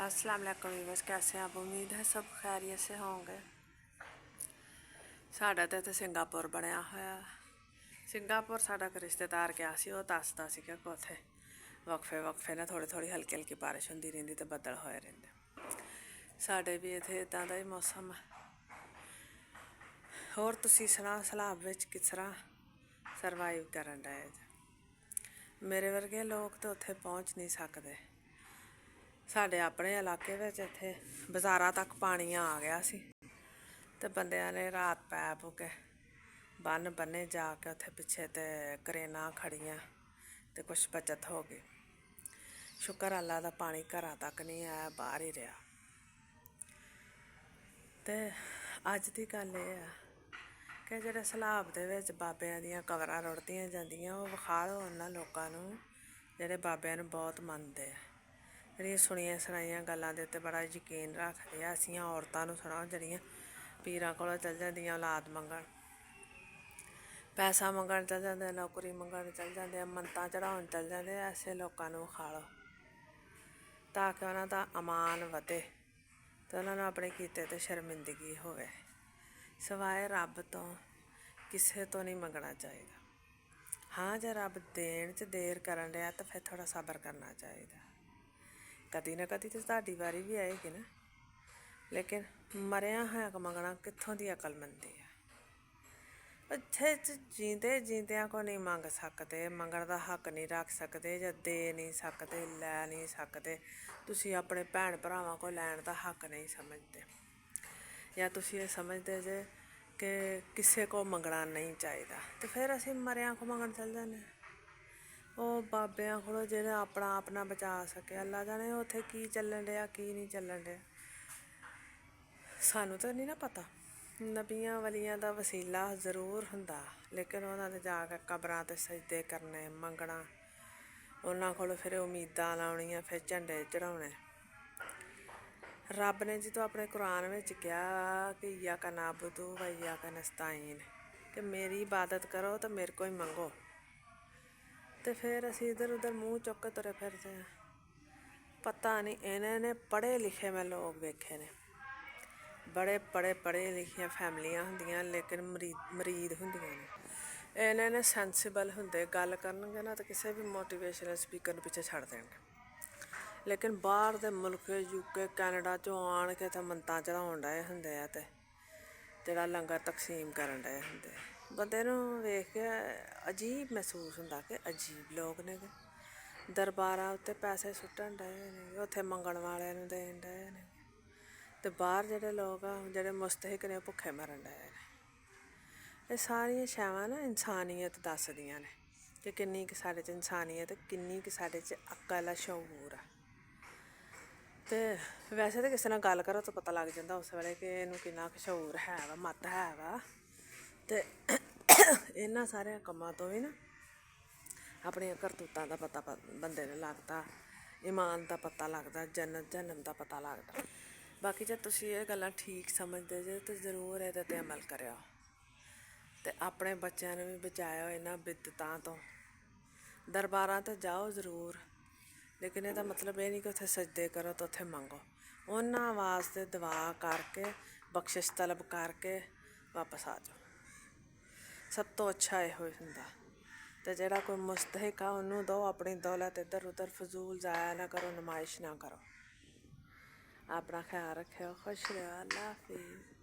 अस्सलाम वालेकुम व्यूअर्स, कैसे हैं आप? उम्मीद है सब खैरियत से होंगे। साढ़ा तो इत्थे सिंगापुर बनया होया। सिंगापुर साढ़ा एक रिश्तेदार गया सी, वो दसदा सी कि उत्थे वक्फे वक्फे ने थोड़ी थोड़ी हल्की हल्की बारिश होंदी रहिंदी ते बदल होए रहिंदे। साढ़े भी इत्थे इदां दा ही मौसम है। होर तुसीं सनाओ, सैलाब विच किस तरह सरवाइव करन डए जे? मेरे वर्गे लोग तो उत्थे पहुँच नहीं सकते। साढ़े अपने इलाके में इत्थे बाज़ारां तक पानी आ गया सी ते बंदियां ने रात पै पू के बन्न बन्ने जाके उत्थे पिच्छे ते करेनां खड़ियां ते कुछ बचत हो गई। शुक्र अल्लाह दा पानी घरा तक नहीं आया, बाहर ही रहा। ते अज दी गल एह् है कि जेह्ड़े सैलाब दे विच बाबेआं दियां कबरां रुढ़दियां जांदियां, ओह् विखाओ उन्हां लोकां नूं जेह्ड़े बाबेआं नूं बहुत मनदे आ। जेह्ड़ियां सुनियां सनाइयां गल्लां दे उत्ते बड़ा यकीन रखदे आ। ऐसियां औरतां नूं सनाओ जेह्ड़ियां पीरां कोल चल जांदियां औलाद मंगण, पैसा मंगण चल जांदे, नौकरी मंगण चल जांदे, मन्नतां चढ़ाउण चल जांदे। ऐसे लोकां नूं विखाओ ताकि उन्हां दा अमान वधे ते उन्हां नूं अपने कीते ते शर्मिंदगी होवे। सिवाए रब तो किसे तो नहीं मंगना चाहिदा। हाँ, जे रब देण च देर करन डया तो फिर थोड़ा सबर करना चाहिदा। कदी ना कदी तो तुहाडी वारी भी आएगी ना। लेकिन मरिया है मंगना कित्थों दी अकलमंदी है? इत्थे जींदे जींदियां को नहीं मंग सकते, मंगण दा हक नहीं रख सकते, जां दे नहीं सकते, लै नहीं सकते। तुसीं अपने भैण भरावां को लैण दा हक नहीं समझदे, या तुसीं ये समझदे जे कि किसे को मंगना नहीं चाहिदा, तो फिर असीं मरियां को मंगण चल जान्ने। ओह् बाबेआं कोलों जेह्ड़ा अपना आप ना बचा सके, अल्लाह जाने उत्थे की चलन डया की नहीं चलन डया। सानूं तो नहीं ना पता। नबियां वलियां दा वसीला जरूर हुंदा, लेकिन उन्हां दे जाके कबरां ते सजदे करने, मंगना, उन्हां कोलों फिर उम्मीदां लाउणियां, फिर झंडे चढ़ाउणे। रब ने जो अपने कुरान में कहा कि इय्याका नअबुदु व इय्याका नस्तईन, कि मेरी इबादत करो तो मेरे को ही मंगो। तो फिर असीं इधर उधर मूँह चुक के तुरे फिरदे हैं। पता नहीं, इन्हें पढ़े लिखे मैं लोग वेखे ने, बड़े पढ़े लिखियां फैमिलियां हुंदियां, लेकिन मरीद हुंदियां ने। इन्हें सेंसिबल हुंदे, गल करनगे ना तो किसी भी मोटिवेशनल स्पीकर नूं पिछे छड्ड देणगे। लेकिन बाहर दे मुल्क यूके कैनेडा चों आण के ते मन्नतां चढ़ाउण डए हुंदे आ ते जेह्ड़ा लंगर तकसीम करन डए हुंदे आ। बंदे नूं वेख के अजीब महसूस हुंदा कि अजीब लोग ने गे। दरबारां उत्ते पैसे सुट्टन डए ने, उत्थे मंगण वालेआं नूं देण डए ने, ते बाहर जेह्ड़े लोग आ जेह्ड़े मुस्तहिक ने भुक्खे मरन डए ने। एह् सारियां शैवां ना इंसानियत दसदियां ने कि किन्नी क साढ़े च इंसानियत, किन्नी क साढ़े च अक्ल आ, शऊर आ। ते वैसे तो किसे नाल गल करो तो पता लग जांदा उस वेले कि इहनूं किन्ना क शऊर है वा, मत है वा। ते इन्हां सारे कम्मां तो भी ना अपनियां करतूतां दा पता बंदे नूं लगदा, ईमान दा पता लगदा, जन्नत जहन्नम दा पता लगदा। बाकी जे तुसीं एह् गल्लां ठीक समझदे जे तो जरूर एह्दे ते अमल करेओ ते अपने बच्चेआं नूं भी बचाएओ इन्हां बिदतां तो। दरबारां ते जाओ जरूर, लेकिन एह्दा मतलब एह् नहीं कि उत्थे सजदे करो तो उत्थे मंगो। उन्हां वास्ते दुआ करके, बख्शिश तलब करके वापस आ जाओ। सब तो अच्छा इहो ही हुंदा। ते जेह्ड़ा कोई मुस्तहिक आ उन्नूं दो अपनी दौलत, इधर उधर फजूल जाया ना करो, नुमाइश ना करो। अपना ख्याल रखेओ, खुश रहो, अल्लाह हाफिज़।